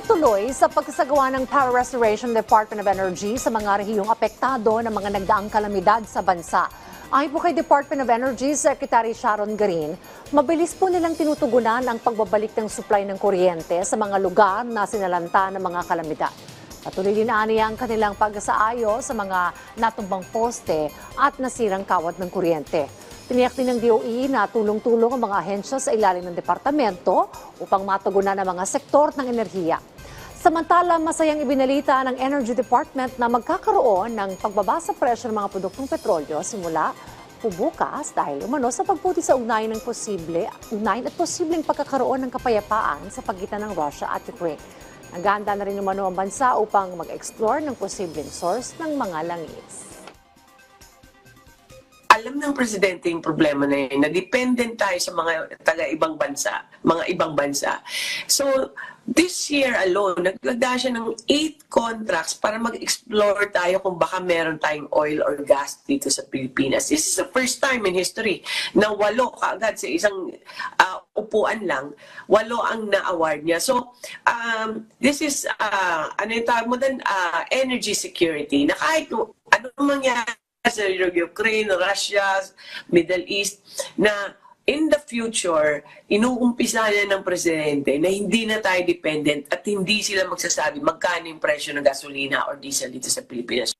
Tuloy-tuloy sa pagsasagawa ng Power Restoration Department of Energy sa mga rehiyong apektado ng mga nagdaang kalamidad sa bansa. Ayon po kay Department of Energy Secretary Sharon Garin, mabilis po nilang tinutugunan ang pagbabalik ng supply ng kuryente sa mga lugar na sinalanta ng mga kalamidad. Patuloy din aniya ang kanilang pag-asaayos sa mga natumbang poste at nasirang kawad ng kuryente. Tiniyak din ng DOE na tulong-tulong ang mga ahensya sa ilalim ng departamento upang matugunan ang mga sektor ng enerhiya. Samantala, masayang ibinalita ng Energy Department na magkakaroon ng pagbaba sa presyo ng mga produktong petrolyo simula po bukas dahil umano sa pagputi sa ugnayan at posibleng pagkakaroon ng kapayapaan sa pagitan ng Russia at Ukraine. Naghahanda na rin umano ang bansa upang mag-explore ng posibleng source ng mga langis. Alam ng presidente yung problema na yun, na dependent tayo sa mga ibang bansa. So, this year alone, naglagda siya ng 8 contracts para mag-explore tayo kung baka meron tayong oil or gas dito sa Pilipinas. This is the first time in history na 8 kaagad sa isang upuan lang, 8 ang na-award niya. So, this is, ano yung tawag mo din, energy security, na kahit anong mangyari sa Ukraine, Russia, Middle East, na in the future, inuumpisa niya ng presidente na hindi na tayo dependent at hindi sila magsasabi magkano yung presyo ng gasolina or diesel dito sa Pilipinas.